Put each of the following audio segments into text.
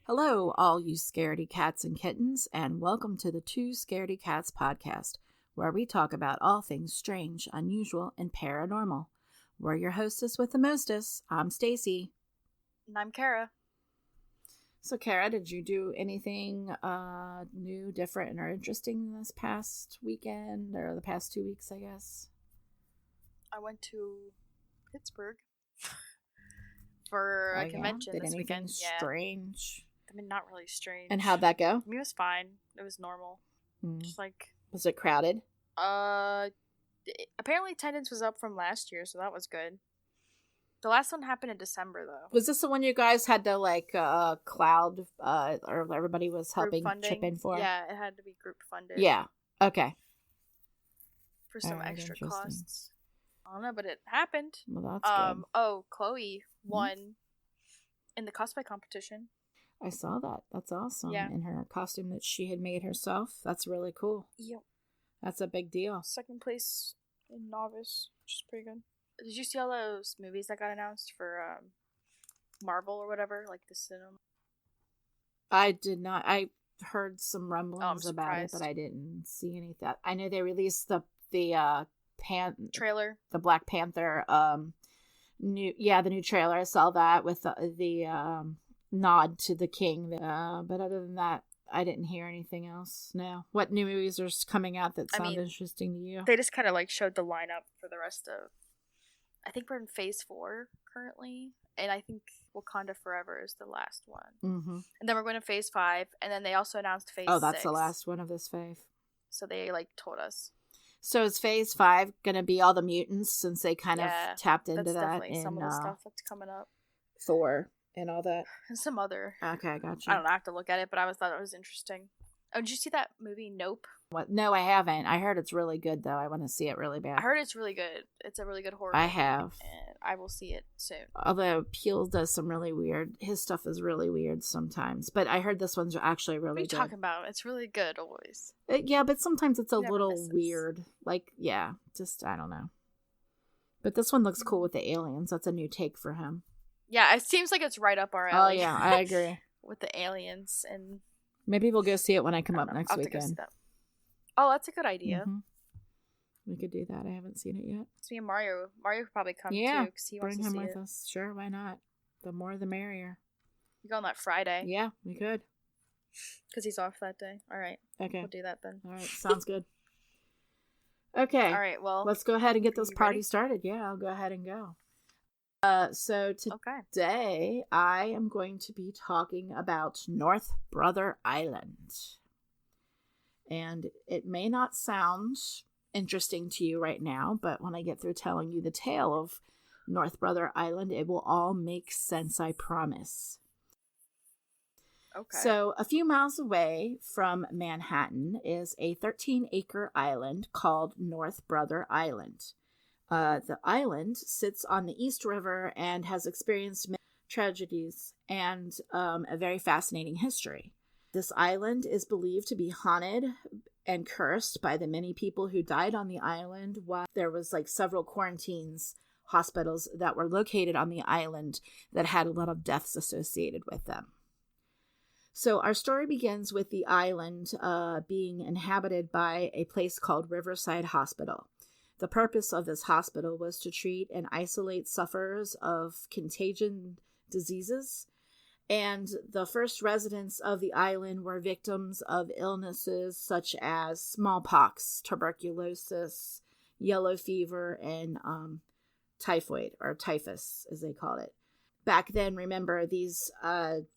Hello, all you scaredy cats and kittens, and welcome to the Two Scaredy Cats podcast, where we talk about all things strange, unusual, and paranormal. We're your hostess with the mostest. I'm Stacy. And I'm Kara. So, Kara, did you do anything new, different, or interesting this past weekend, or the past 2 weeks, I guess? I went to Pittsburgh for a convention Did this anything weekend. Strange? I mean, not really strange. And how'd that go? I mean, it was fine. It was normal. Just like... Was it crowded? Apparently attendance was up from last year, so that was good. The last one happened in December, though. Was this the one you guys had to, cloud, or everybody was helping chip in for? Yeah, it had to be group funded. Yeah, okay. For some extra costs. I don't know, but it happened. Well, that's good. Oh, Chloe won in the cosplay competition. I saw that. That's awesome. Yeah. In her costume that she had made herself. That's really cool. Yep. That's a big deal. Second place in novice, which is pretty good. Did you see all those movies that got announced for Marvel or whatever, like the cinema? I did not. I heard some rumblings about it, surprised. but I didn't see any of that. I know they released the trailer, the Black Panther the new trailer. I saw that with the nod to the king. But other than that, I didn't hear anything else. No. What new movies are coming out that sound interesting to you? They just kind of showed the lineup for the rest of. I think we're in phase 4 currently, and I think Wakanda Forever is the last one. Mm-hmm. And then we're going to phase 5, and then they also announced phase 6. Oh, that's the last one of this phase. So they told us. So is phase 5 going to be all the mutants, since they kind of tapped into that's that definitely in some of the stuff that's coming up. Thor and all that? And some other. Okay, I got you. I don't know, I have to look at it, but I thought it was interesting. Oh, did you see that movie, Nope? What? No, I haven't. I heard it's really good, though. I want to see it really bad. I heard it's really good. It's a really good horror I movie, have. and I will see it soon. Although Peel does some really weird. His stuff is really weird sometimes. But I heard this one's actually really good. What are you talking about? It's really good always. Yeah, but sometimes it's a You little misses. weird. Just, I don't know. But this one looks cool with the aliens. That's a new take for him. Yeah, it seems like it's right up our alley. Oh, yeah, I agree. With the aliens and... Maybe we'll go see it when I come up next I'll have to go see weekend. that. Oh, that's a good idea. Mm-hmm. We could do that. I haven't seen it yet. It's me and Mario. Mario could probably come too, because he wants to see it. Bring him with us. Sure, why not? The more the merrier. You go on that Friday. Yeah, we could. Because he's off that day. All right. Okay. We'll do that then. All right, sounds good. Okay. All right, well. Let's go ahead and get this party ready? started. Yeah, I'll go ahead and go. So Okay. today I am going to be talking about North Brother Island. And it may not sound interesting to you right now, but when I get through telling you the tale of North Brother Island, it will all make sense, I promise. Okay. So a few miles away from Manhattan is a 13-acre island called North Brother Island. The island sits on the East River and has experienced many tragedies and a very fascinating history. This island is believed to be haunted and cursed by the many people who died on the island, while there was several hospitals that were located on the island that had a lot of deaths associated with them. So our story begins with the island being inhabited by a place called Riverside Hospital. The purpose of this hospital was to treat and isolate sufferers of contagion diseases, and the first residents of the island were victims of illnesses such as smallpox, tuberculosis, yellow fever, and typhoid, or typhus, as they called it. Back then, remember, these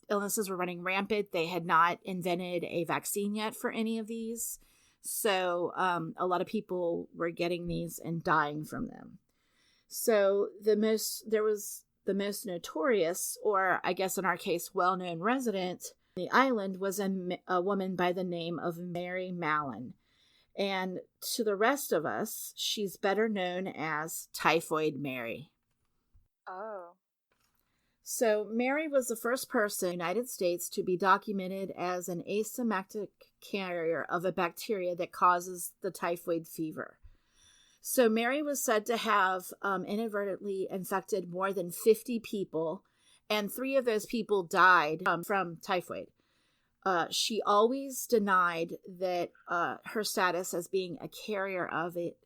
illnesses were running rampant. They had not invented a vaccine yet for any of these. So a lot of people were getting these and dying from them. So the most notorious, or I guess in our case, well-known resident on the island was a woman by the name of Mary Mallon. And to the rest of us, she's better known as Typhoid Mary. Oh. So Mary was the first person in the United States to be documented as an asymptomatic carrier of a bacteria that causes the typhoid fever. So Mary was said to have inadvertently infected more than 50 people, and 3 of those people died from typhoid. She always denied that her status as being a carrier of it,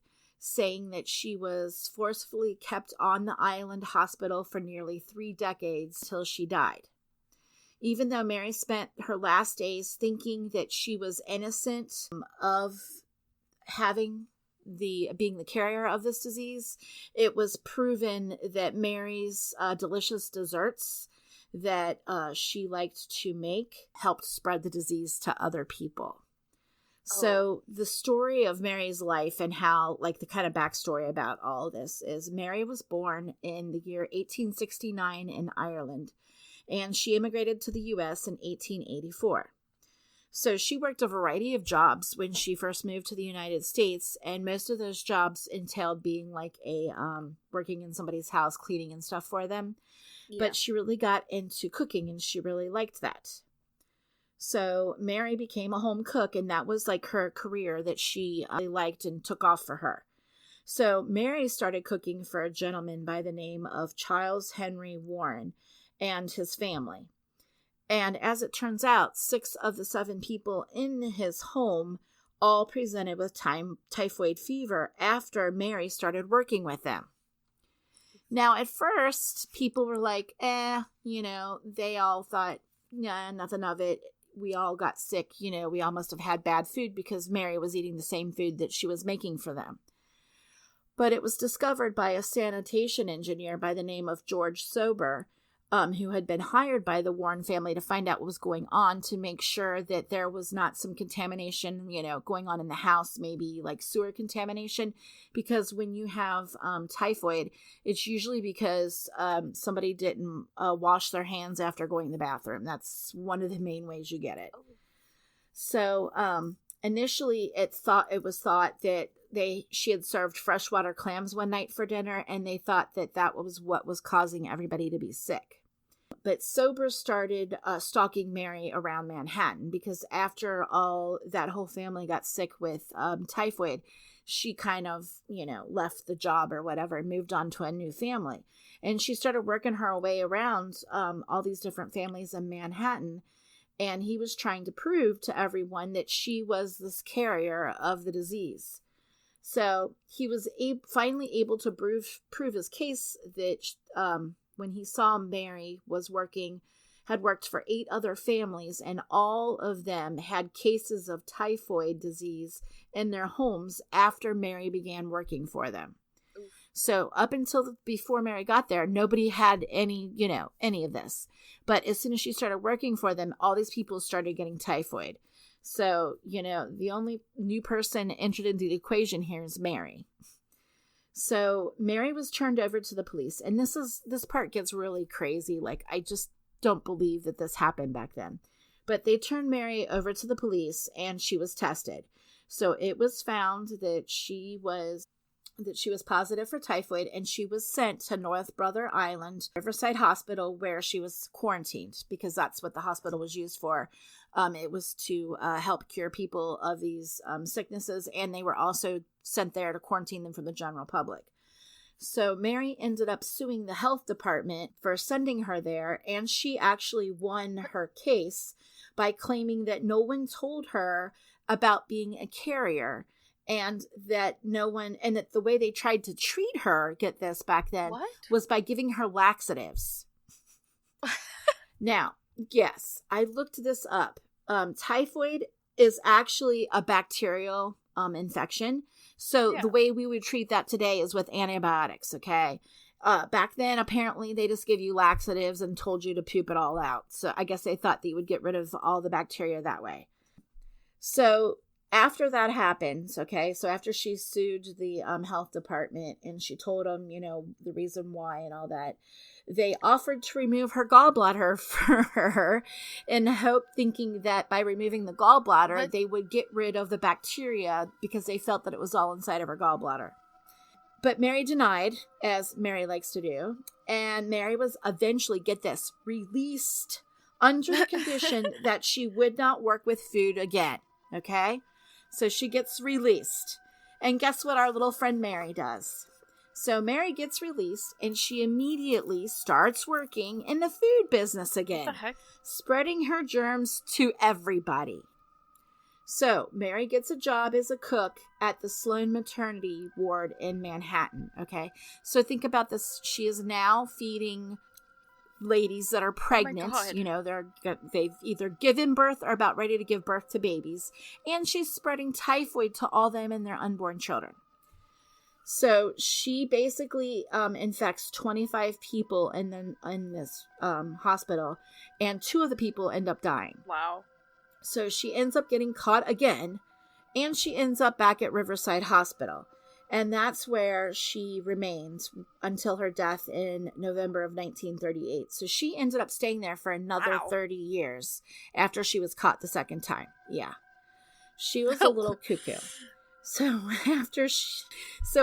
saying that she was forcefully kept on the island hospital for nearly 3 decades till she died. Even though Mary spent her last days thinking that she was innocent of being the carrier of this disease, it was proven that Mary's delicious desserts that she liked to make helped spread the disease to other people. So the story of Mary's life and how, like, the kind of backstory about all of this is Mary was born in the year 1869 in Ireland, and she immigrated to the U.S. in 1884. So she worked a variety of jobs when she first moved to the United States, and most of those jobs entailed being like working in somebody's house, cleaning and stuff for them. Yeah. But she really got into cooking, and she really liked that. So Mary became a home cook, and that was like her career that she liked and took off for her. So Mary started cooking for a gentleman by the name of Charles Henry Warren and his family. And as it turns out, 6 of the 7 people in his home all presented with typhoid fever after Mary started working with them. Now, at first, people were like, they all thought, nah, nothing of it. We all got sick, we all must have had bad food because Mary was eating the same food that she was making for them. But it was discovered by a sanitation engineer by the name of George Sober, who had been hired by the Warren family to find out what was going on, to make sure that there was not some contamination, going on in the house, maybe like sewer contamination. Because when you have typhoid, it's usually because somebody didn't wash their hands after going to the bathroom. That's one of the main ways you get it. So initially it was thought that she had served freshwater clams one night for dinner, and they thought that was what was causing everybody to be sick. But Sober started stalking Mary around Manhattan, because after all that whole family got sick with typhoid, she kind of, left the job or whatever and moved on to a new family. And she started working her way around all these different families in Manhattan. And he was trying to prove to everyone that she was this carrier of the disease. So he was finally able to prove his case that when he saw Mary had worked for 8 other families, and all of them had cases of typhoid disease in their homes after Mary began working for them. So up until before Mary got there, nobody had any of this. But as soon as she started working for them, all these people started getting typhoid. So, the only new person entered into the equation here is Mary. So Mary was turned over to the police, and this part gets really crazy. Like, I just don't believe that this happened back then. But they turned Mary over to the police, and she was tested. So it was found that she was positive for typhoid, and she was sent to North Brother Island Riverside Hospital, where she was quarantined, because that's what the hospital was used for. It was to help cure people of these sicknesses, and they were also sent there to quarantine them from the general public. So Mary ended up suing the health department for sending her there, and she actually won her case by claiming that no one told her about being a carrier, and that the way they tried to treat her, get this, back then, was by giving her laxatives. Now, yes, I looked this up. Typhoid is actually a bacterial infection. So the way we would treat that today is with antibiotics, okay? Back then, apparently, they just give you laxatives and told you to poop it all out. So I guess they thought they would get rid of all the bacteria that way. So after that happens, okay, so after she sued the health department and she told them, the reason why and all that, they offered to remove her gallbladder for her in hope, thinking that by removing the gallbladder, they would get rid of the bacteria, because they felt that it was all inside of her gallbladder. But Mary denied, as Mary likes to do. And Mary was eventually, get this, released under the condition that she would not work with food again. Okay? So she gets released. And guess what our little friend Mary does? So Mary gets released and she immediately starts working in the food business again. What the heck? Spreading her germs to everybody. So Mary gets a job as a cook at the Sloan maternity ward in Manhattan. Okay. So think about this. She is now feeding ladies that are pregnant. Oh, you know, they've either given birth or about ready to give birth to babies. And she's spreading typhoid to all them and their unborn children. So she basically infects 25 people in this hospital, and 2 of the people end up dying. Wow. So she ends up getting caught again, and she ends up back at Riverside Hospital. And that's where she remains until her death in November of 1938. So she ended up staying there for another 30 years after she was caught the second time. Yeah. She was a little cuckoo. So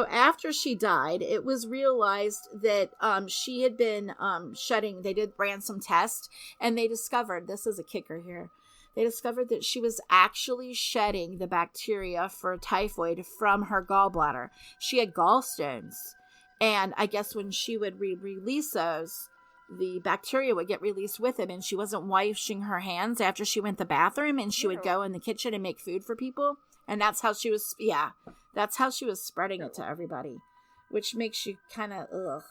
after she died, it was realized that she had been shedding. They ran some tests, and they discovered, this is a kicker here, they discovered that she was actually shedding the bacteria for typhoid from her gallbladder. She had gallstones, and I guess when she would release those, the bacteria would get released with them, and she wasn't washing her hands after she went to the bathroom, and she would go in the kitchen and make food for people. And that's how she was, that's how she was spreading it to everybody, which makes you kind of, ugh.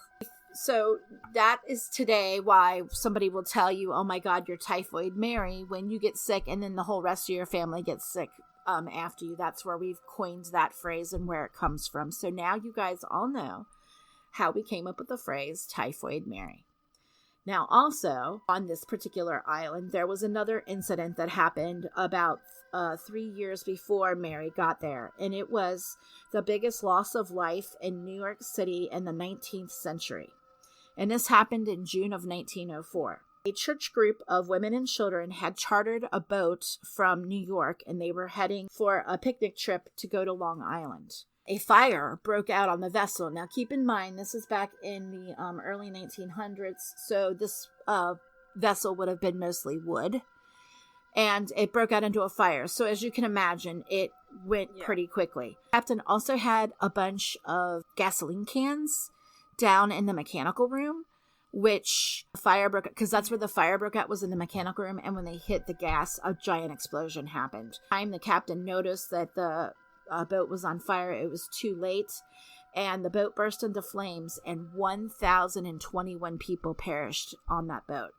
So that is today why somebody will tell you, oh my God, you're typhoid Mary, when you get sick and then the whole rest of your family gets sick after you. That's where we've coined that phrase and where it comes from. So now you guys all know how we came up with the phrase Typhoid Mary. Now, also, on this particular island, there was another incident that happened about 3 years before Mary got there, and it was the biggest loss of life in New York City in the 19th century. And this happened in June of 1904. A church group of women and children had chartered a boat from New York, and they were heading for a picnic trip to go to Long Island. A fire broke out on the vessel. Now, keep in mind, this is back in the early 1900s, so this vessel would have been mostly wood, and it broke out into a fire. So, as you can imagine, it went pretty quickly. The captain also had a bunch of gasoline cans down in the mechanical room, which fire broke out, because that's where the fire broke out, was in the mechanical room, and when they hit the gas, a giant explosion happened. The captain noticed that the boat was on fire. It was too late, and the boat burst into flames, and 1,021 people perished on that boat.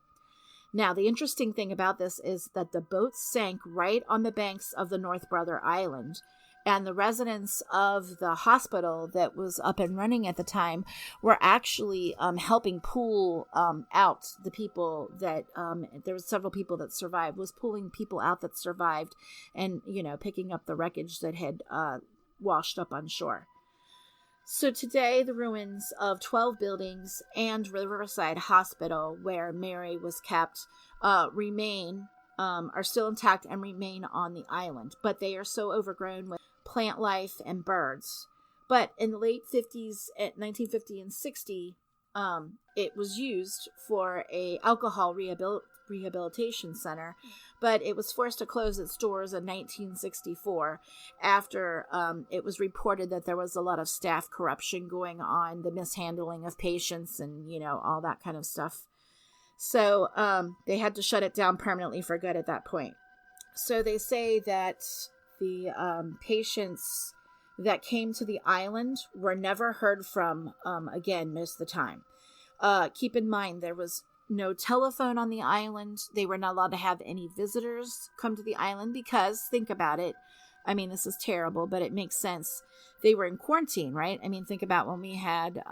Now, the interesting thing about this is that the boat sank right on the banks of the North Brother Island, and the residents of the hospital that was up and running at the time were actually helping pull out the people that, there was several people that survived, was pulling people out that survived and, picking up the wreckage that had washed up on shore. So today, the ruins of 12 buildings and Riverside Hospital, where Mary was kept, are still intact and remain on the island, but they are so overgrown with plant life and birds. But in the late 50s, at 1950 and 60, it was used for a alcohol rehabilitation center, but it was forced to close its doors in 1964 after it was reported that there was a lot of staff corruption going on, the mishandling of patients, and all that kind of stuff. So they had to shut it down permanently for good at that point. So they say that the patients that came to the island were never heard from again most of the time. Keep in mind, there was no telephone on the island. They were not allowed to have any visitors come to the island because, think about it, I mean, this is terrible, but it makes sense. They were in quarantine, right? I mean, think about when we had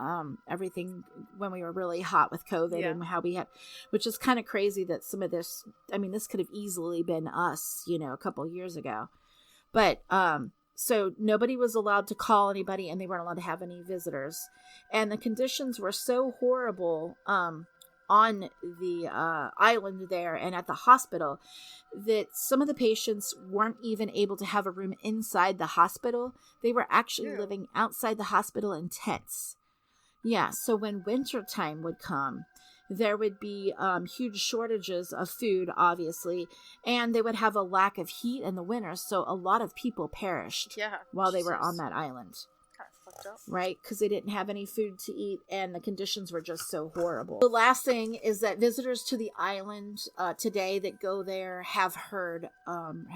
everything, when we were really hot with COVID and how we had, which is kind of crazy that some of this, I mean, this could have easily been us, a couple of years ago. But so nobody was allowed to call anybody, and they weren't allowed to have any visitors. And the conditions were so horrible on the island there and at the hospital that some of the patients weren't even able to have a room inside the hospital. They were actually living outside the hospital in tents. Yeah, so when winter time would come, there would be huge shortages of food, obviously, and they would have a lack of heat in the winter, so a lot of people perished while they were on that island. Kind of fucked up. Right, because they didn't have any food to eat, and the conditions were just so horrible. The last thing is that visitors to the island today that go there have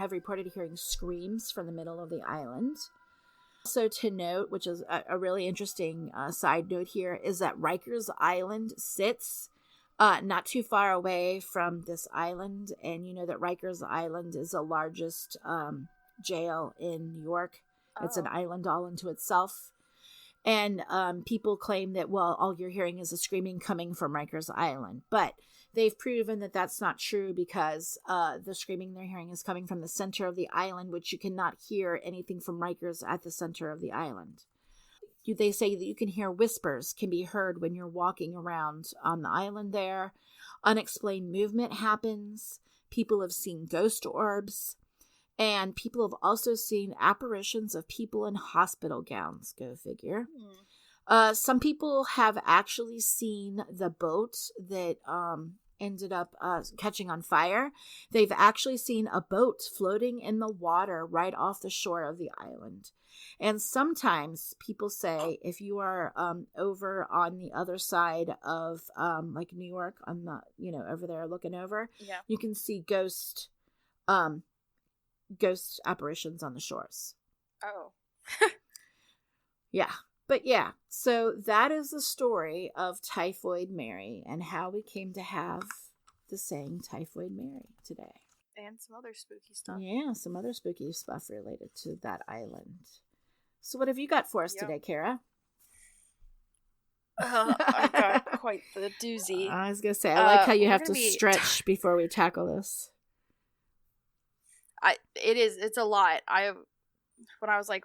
reported hearing screams from the middle of the island. Also to note, which is a really interesting side note here, is that Rikers Island sits not too far away from this island. And you know that Rikers Island is the largest jail in New York. Oh. It's an island all into itself. And people claim that, well, all you're hearing is a screaming coming from Rikers Island. But they've proven that that's not true because the screaming they're hearing is coming from the center of the island, which you cannot hear anything from Rikers at the center of the island. They say that you can hear whispers can be heard when you're walking around on the island there. Unexplained movement happens. People have seen ghost orbs. And people have also seen apparitions of people in hospital gowns. Go figure. Some people have actually seen the boat that ended up catching on fire. They've actually seen a boat floating in the water right off the shore of the island. And sometimes people say if you are over on the other side of like New York, on the over there looking over, you can see ghost apparitions on the shores. Oh. Yeah. But yeah, so that is the story of Typhoid Mary and how we came to have the saying Typhoid Mary today. And some other spooky stuff. Yeah, some other spooky stuff related to that island. So what have you got for us today, Kara? I got quite the doozy. I was going to say, I like how you have to stretch before we tackle this. It's a lot. When I was like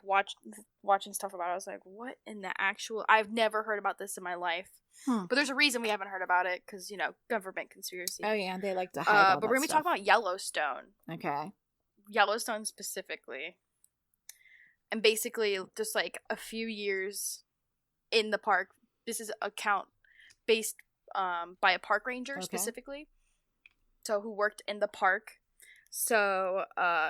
watching stuff about it, I was like, what in the actual... I've never heard about this in my life. But there's a reason we haven't heard about it, because, government conspiracy. Oh yeah, they like to hide all but we're going to be talking about Yellowstone. Okay. Yellowstone specifically. And basically, just like a few years in the park. This is an account based by a park ranger specifically. So who worked in the park. So,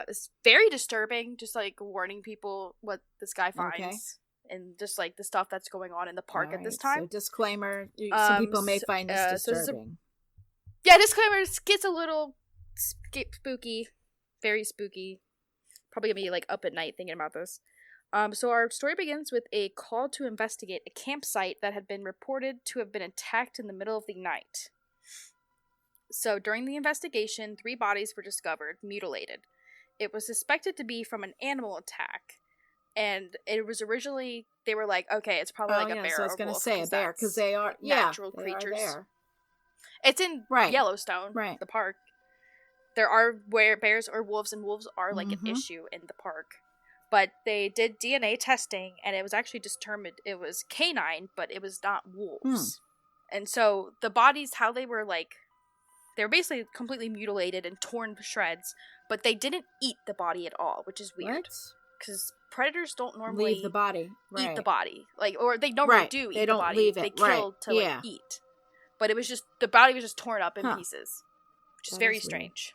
it's very disturbing, just, like, warning people what this guy finds, and just, like, the stuff that's going on in the park at this time. So, disclaimer, some people may find this disturbing. Disclaimer, it gets a little spooky, very spooky. Probably gonna be, like, up at night thinking about this. So our story begins with a call to investigate a campsite that had been reported to have been attacked in the middle of the night. So, during the investigation, 3 bodies were discovered, mutilated. It was suspected to be from an animal attack. And it was originally, they were like, okay, it's probably like a bear. So I was going to say a bear, because they are natural creatures. There. It's in Yellowstone, the park. There are bears or wolves, and wolves are like an issue in the park. But they did DNA testing, and it was actually determined it was canine, but it was not wolves. And so the bodies, how they were like... They were basically completely mutilated and torn to shreds, but they didn't eat the body at all, which is weird. Because predators don't normally leave the body, eat the body, or they normally do eat the body. Leave it. They kill to eat, but it was just the body was just torn up in pieces, which is very strange.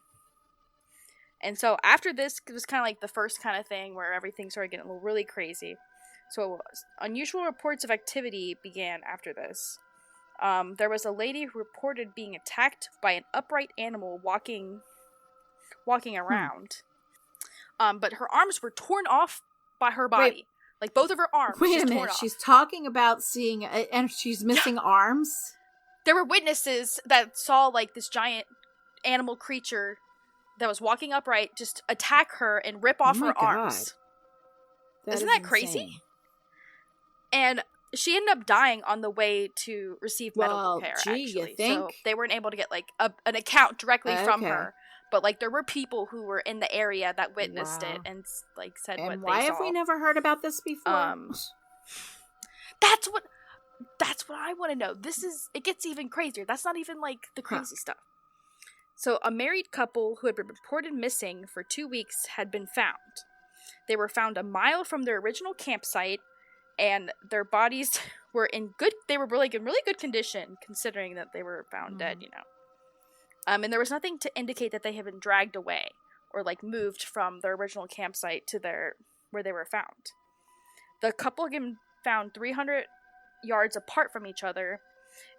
And so after this, it was kind of like the first kind of thing where everything started getting really crazy. So unusual reports of activity began after this. There was a lady who reported being attacked by an upright animal walking around. But her arms were torn off by her body. Wait. Like, both of her arms Wait a minute, torn off. She's talking about seeing... and she's missing arms? There were witnesses that saw, like, this giant animal creature that was walking upright just attack her and rip off her arms. Isn't that crazy? And... she ended up dying on the way to receive medical care, actually. You think? So they weren't able to get, like, an account directly from her. But, like, there were people who were in the area that witnessed it and, like, said what they saw. And why have we never heard about this before? That's what... that's what I want to know. It gets even crazier. That's not even, like, the crazy stuff. So, a married couple who had been reported missing for 2 weeks had been found. They were found a mile from their original campsite, and their bodies were in really good condition, considering that they were found dead, you know. And there was nothing to indicate that they had been dragged away, or, like, moved from their original campsite to where they were found. The couple had been found 300 yards apart from each other,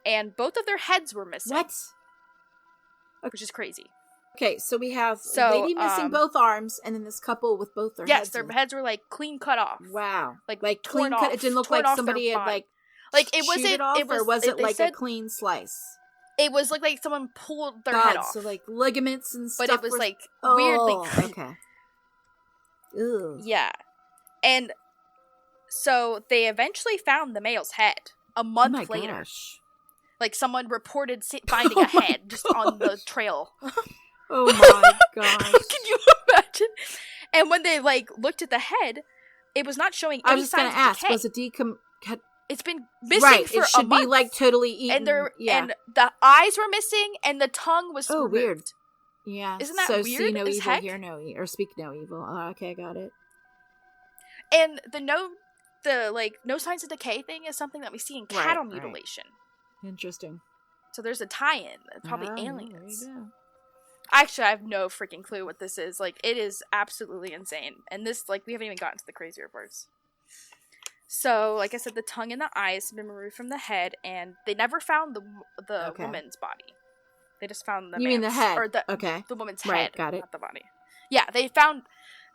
and both of their heads were missing. What? Which is crazy. Okay, so we have lady missing both arms, and then this couple with both their heads. Yes, their heads were, like, clean cut off. Wow. Like clean cut. It didn't look like somebody had, like, it wasn't, or was it like a clean slice? It was like someone pulled their head off. So, like, ligaments and stuff. But it was, like, weirdly... okay. Ew. Yeah. And so they eventually found the male's head a month later. Gosh. Like, someone reported finding a head just on the trail. Oh my gosh. Can you imagine? And when they, like, looked at the head, it was not showing any signs of decay. I was going to ask, was it It's been missing for a month. It should be, like, totally eaten. And the eyes were missing, and the tongue was removed. Weird. Yeah. Isn't that weird see no as evil, heck? hear no evil, or speak no evil. Oh, okay, got it. And the no signs of decay thing is something that we see in cattle mutilation. Interesting. So there's a tie-in. Probably aliens. Actually, I have no freaking clue what this is. Like, it is absolutely insane. And this, like, we haven't even gotten to the crazier parts. So, like I said, the tongue and the eyes have been removed from the head, and they never found the woman's body. They just found the You mean the head? Or the woman's head. Right, got it. Not the body. Yeah, they found...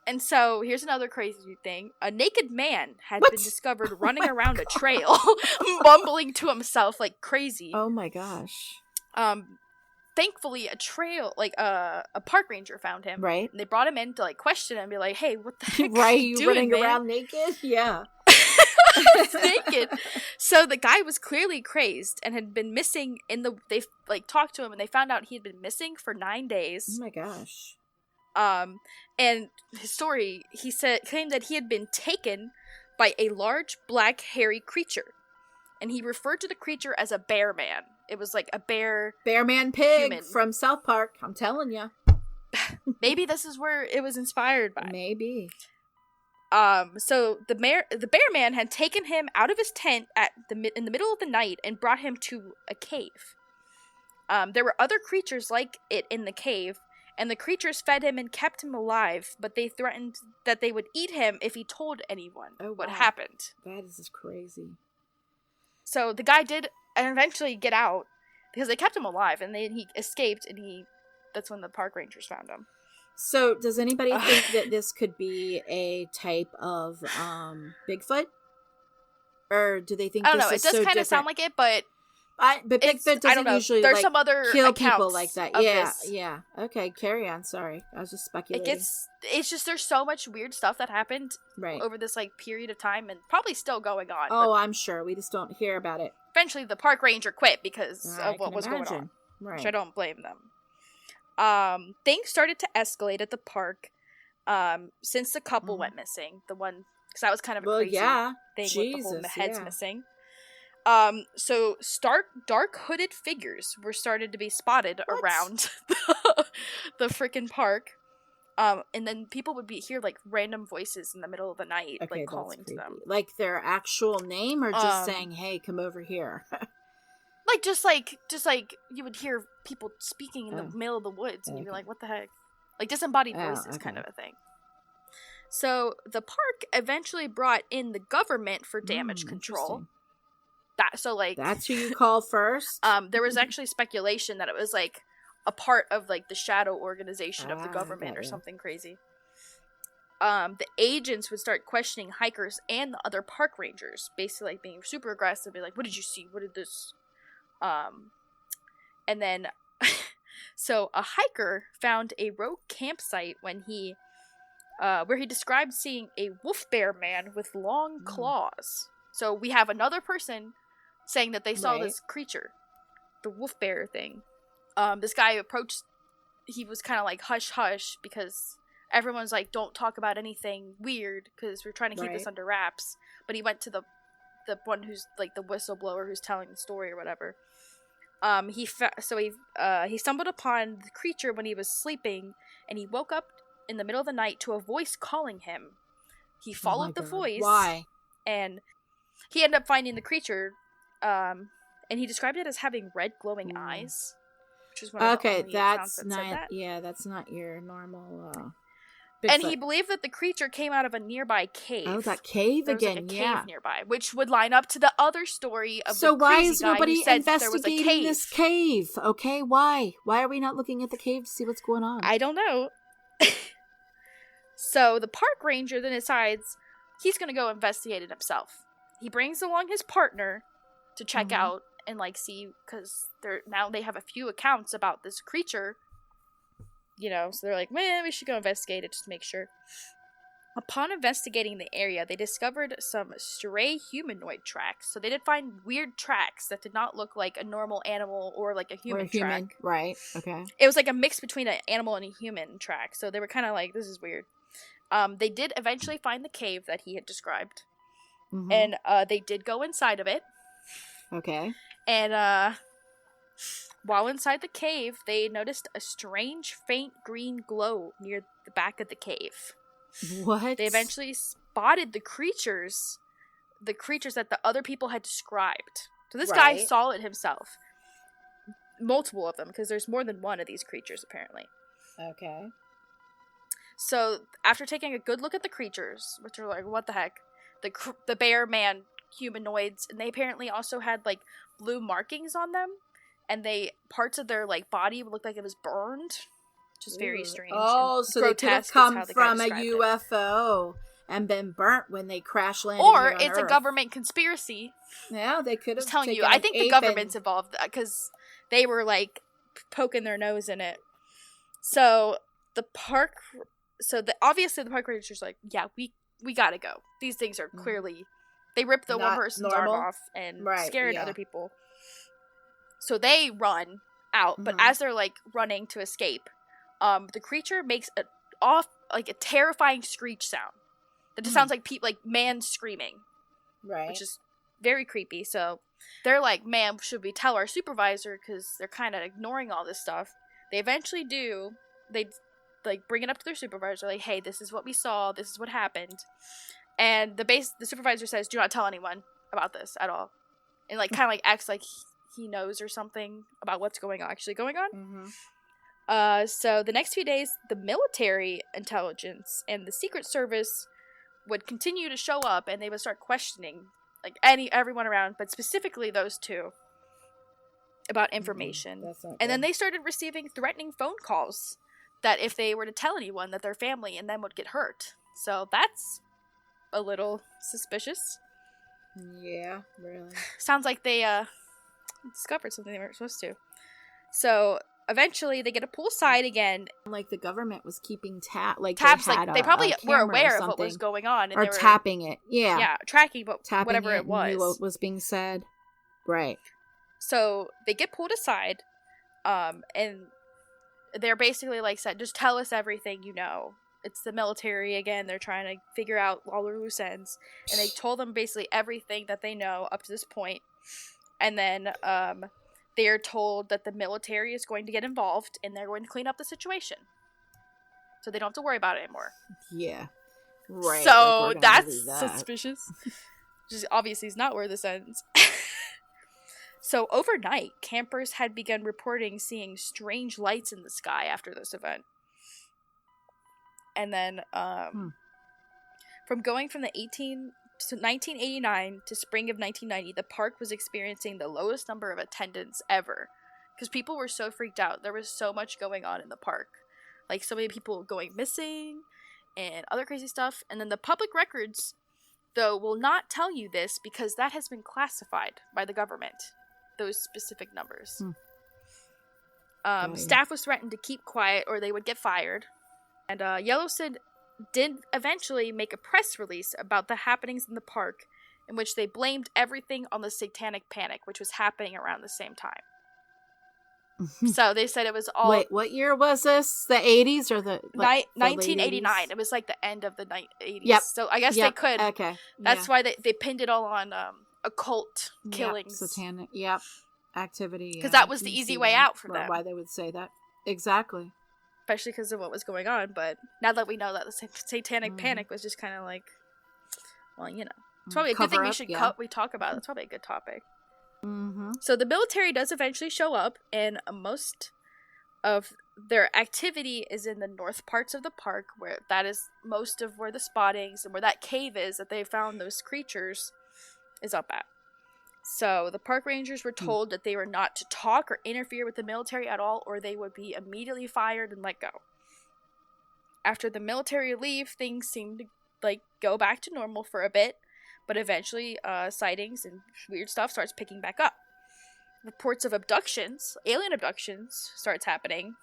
And so, here's another crazy thing. A naked man had been discovered running around a trail, mumbling to himself like crazy. Oh my gosh. Thankfully, a park ranger found him. Right. And they brought him in to, like, question him and be like, hey, what the heck are you doing, running man? around naked? Yeah. Naked. So the guy was clearly crazy and had been missing they, like, talked to him and they found out he had been missing for 9 days. Oh my gosh. And his story, he claimed that he had been taken by a large black hairy creature, and he referred to the creature as a bear man. It was like a bear man pig human. From South Park. I'm telling you. Maybe this is where it was inspired by. Maybe. So the bear man had taken him out of his tent in the middle of the night and brought him to a cave. There were other creatures like it in the cave. And the creatures fed him and kept him alive, but they threatened that they would eat him if he told anyone what happened. That is crazy. So the guy did eventually get out, because they kept him alive, and then he escaped, and that's when the park rangers found him. So does anybody think that this could be a type of Bigfoot? Or do they think I don't know, it does kind of sound like it, but... But Bigfoot doesn't usually There's some other kill people like that. Yeah, this. Yeah. Okay, carry on. Sorry, I was just speculating. It's just there's so much weird stuff that happened over this, like, period of time, and probably still going on. Oh, I'm sure we just don't hear about it. Eventually, the park ranger quit because of what was going on, which I don't blame them. Things started to escalate at the park since the couple went missing. The one, because that was kind of a crazy thing with the whole heads missing. So dark hooded figures were started to be spotted around the freaking park. And then people would hear, like, random voices in the middle of the night, like, calling to them. Like their actual name, or just saying, hey, come over here? just like you would hear people speaking in the middle of the woods, and you'd be like, what the heck? Like, disembodied voices kind of a thing. So the park eventually brought in the government for damage control. That's who you call first? There was actually speculation that it was, like, a part of, like, the shadow organization of the government or something crazy. The agents would start questioning hikers and the other park rangers, basically, like, being super aggressive, be like, what did you see? What did this? And then, so a hiker found a rogue campsite when where he described seeing a wolf bear man with long claws. So we have another person saying that they saw this creature, the wolf bear thing. This guy approached, he was kind of like, hush, hush, because everyone's like, don't talk about anything weird, because we're trying to keep this under wraps. But he went to the the one who's like the whistleblower who's telling the story or whatever. He stumbled upon the creature when he was sleeping, and he woke up in the middle of the night to a voice calling him. He followed the voice. Why? And he ended up finding the creature, and he described it as having red glowing eyes, which is one of the only accounts that said that. Yeah, that's not your normal. And he believed that the creature came out of a nearby cave. Oh, that cave again, like a cave nearby, which would line up to the other story of so the crazy guy why is nobody who said investigating there was a cave. this cave? Okay, why? Why are we not looking at the cave to see what's going on? I don't know. So the park ranger then decides he's going to go investigate it himself. He brings along his partner to check out and like see, because they have a few accounts about this creature. You know, so they're like, man, we should go investigate it just to make sure. Upon investigating the area, they discovered some stray humanoid tracks. So they did find weird tracks that did not look like a normal animal or like a human track. Right, okay. It was like a mix between an animal and a human track. So they were kind of like, this is weird. They did eventually find the cave that he had described. Mm-hmm. And they did go inside of it. Okay. And while inside the cave, they noticed a strange, faint green glow near the back of the cave. What? They eventually spotted the creatures that the other people had described. So this guy saw it himself. Multiple of them, because there's more than one of these creatures, apparently. Okay. So, after taking a good look at the creatures, which are like, what the heck? The bear man humanoids, and they apparently also had, like, blue markings on them. And parts of their, like, body looked like it was burned. Which is very strange. Oh, so they could have come from a UFO and been burnt when they crash landed or here on it's Earth. a government conspiracy. Yeah, they could have. I'm telling you, I think the government's involved because they were like poking their nose in it. So obviously the park ranger's like, yeah, we gotta go. These things are clearly they ripped the one person's arm off and scared other people. So they run out, but as they're like running to escape, the creature makes a terrifying screech sound. That just sounds like man screaming. Right. Which is very creepy. So they're like, man, should we tell our supervisor? Because they're kind of ignoring all this stuff. They eventually do. They like bring it up to their supervisor. Like, hey, this is what we saw. This is what happened. And the supervisor says, do not tell anyone about this at all. And like kind of like acts like he knows or something about what's actually going on. Mm-hmm. So the next few days, the military intelligence and the Secret Service would continue to show up, and they would start questioning like everyone around, but specifically those two about information. And then they started receiving threatening phone calls that if they were to tell anyone, that their family and them would get hurt. So that's a little suspicious. Yeah, really. Sounds like they discovered something they weren't supposed to. So eventually they get a pull aside again. Like the government was keeping tabs. They probably were aware of what was going on. And or they were tapping it. Yeah. Yeah, tracking whatever it was. Knew what was being said. Right. So they get pulled aside, and they're basically like said, just tell us everything you know. It's the military again. They're trying to figure out all their loose ends. And they told them basically everything that they know up to this point. And then they are told that the military is going to get involved and they're going to clean up the situation. So they don't have to worry about it anymore. Yeah. Right. So that's suspicious. Which obviously is not where this ends. So overnight, campers had begun reporting seeing strange lights in the sky after this event. And then from going from 1989 to spring of 1990, the park was experiencing the lowest number of attendance ever. Because people were so freaked out. There was so much going on in the park. Like, so many people going missing and other crazy stuff. And then the public records, though, will not tell you this because that has been classified by the government. Those specific numbers. Staff was threatened to keep quiet or they would get fired. And Yellowstone did eventually make a press release about the happenings in the park in which they blamed everything on the satanic panic, which was happening around the same time. So they said it was all... Wait, what year was this? The 80s or the... 1989. It was like the end of the 80s. Yep. So I guess they could... Okay. That's why they pinned it all on occult killings. Satanic. Yep. Activity. Because that was the easy way out for them. Why they would say that. Exactly. Especially because of what was going on. But now that we know that the satanic panic was just kind of like, well, you know. It's probably a good thing we talk about. That's probably a good topic. Mm-hmm. So the military does eventually show up, and most of their activity is in the north parts of the park, where that is most of where the spottings and where that cave is that they found those creatures is up at. So the park rangers were told that they were not to talk or interfere with the military at all, or they would be immediately fired and let go. After the military leave, things seem to like go back to normal for a bit, but eventually sightings and weird stuff starts picking back up. Reports of abductions, alien abductions, starts happening.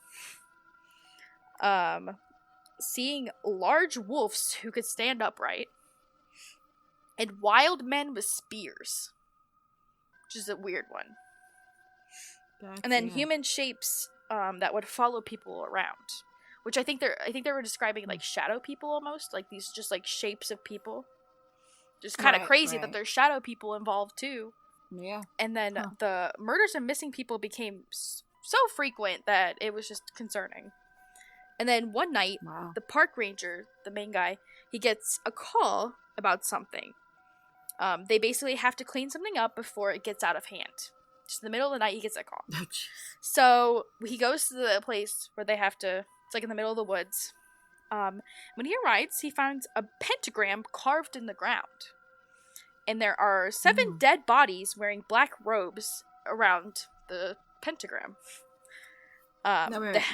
Seeing large wolves who could stand upright, and wild men with spears, which is a weird one. And then human shapes that would follow people around, which I think they were describing like shadow people almost, like these just like shapes of people. Just kind of crazy that there's shadow people involved too. Yeah. And then the murders and missing people became so frequent that it was just concerning. And then one night, the park ranger, the main guy, he gets a call about something. They basically have to clean something up before it gets out of hand. Just in the middle of the night, he gets that call. So he goes to the place where they have to, it's like in the middle of the woods. When he arrives, he finds a pentagram carved in the ground. And there are 7 dead bodies wearing black robes around the pentagram.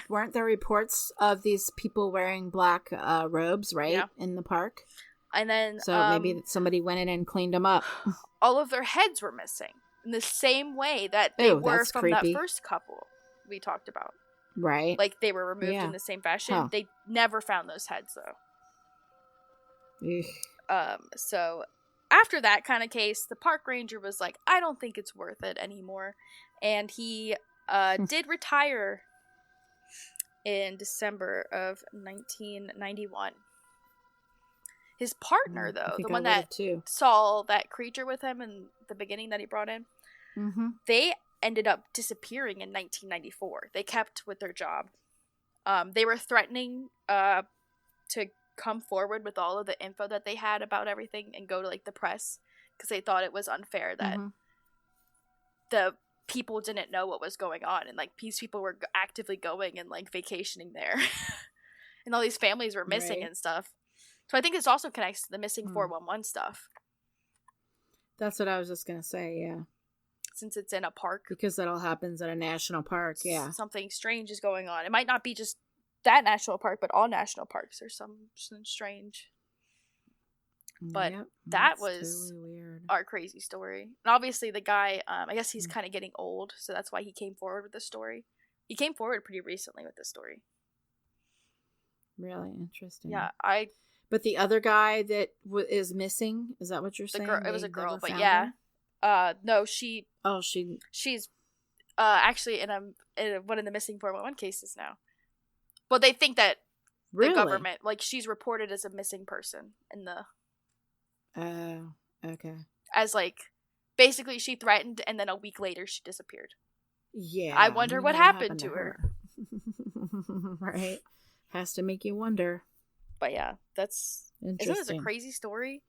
Weren't there reports of these people wearing black robes, right? Yeah. In the park? And then... So maybe somebody went in and cleaned them up. All of their heads were missing. In the same way that they were from that first couple we talked about. Right. Like, they were removed in the same fashion. They never found those heads, though. So... After that kind of case, the park ranger was like, I don't think it's worth it anymore. And he did retire in December of 1991. His partner, though, the one that saw that creature with him in the beginning that he brought in, they ended up disappearing in 1994. They kept with their job. They were threatening to come forward with all of the info that they had about everything and go to like the press because they thought it was unfair that the people didn't know what was going on, and like these people were actively going and like vacationing there and all these families were missing and stuff. So I think this also connects to the missing 411 stuff. That's what I was just gonna say. Since it's in a park, because that all happens at a national park. Something strange is going on. It might not be just that national park, but all national parks, there's something strange. But that was totally weird. Our crazy story. And obviously the guy, I guess he's kind of getting old, so that's why he came forward with this story. He came forward pretty recently with this story. Really interesting. Yeah, But the other guy that is missing, is that what you're saying? It was a girl, but no, she's actually in one of the missing 411 cases now. Well, they think that the government, like, she's reported as a missing person in the... okay. As, like, basically she threatened, and then a week later she disappeared. Yeah. I wonder what happened to her. Right. Has to make you wonder. But yeah, isn't this a crazy story?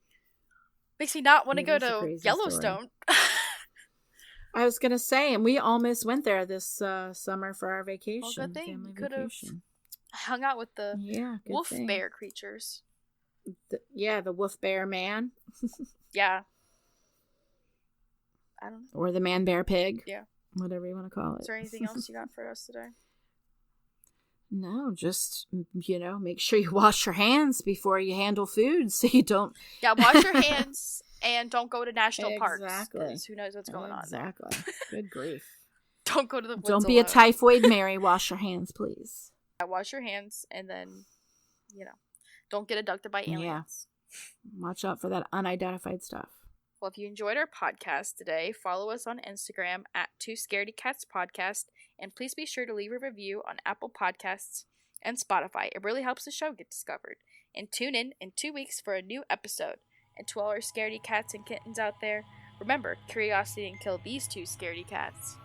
Makes me not want to go to Yellowstone. I was gonna say, and we almost went there this summer for our vacation. Well, good thing we could have hung out with the wolf bear creatures. The wolf bear man. Yeah. I don't know. Or the man bear pig. Yeah. Whatever you want to call it. Is there anything else you got for us today? No, just, make sure you wash your hands before you handle food so you don't... Yeah, wash your hands and don't go to national parks. Exactly. Who knows what's going on. Exactly. Good grief. Don't go to the woods Don't be alone. a typhoid Mary. Wash your hands, please. Yeah, wash your hands and then, don't get abducted by aliens. Yeah. Watch out for that unidentified stuff. Well, if you enjoyed our podcast today, follow us on Instagram at 2ScaredyCatsPodcast, and please be sure to leave a review on Apple Podcasts and Spotify. It really helps the show get discovered. And tune in 2 weeks for a new episode. And to all our scaredy cats and kittens out there, Remember, curiosity didn't kill these two scaredy cats.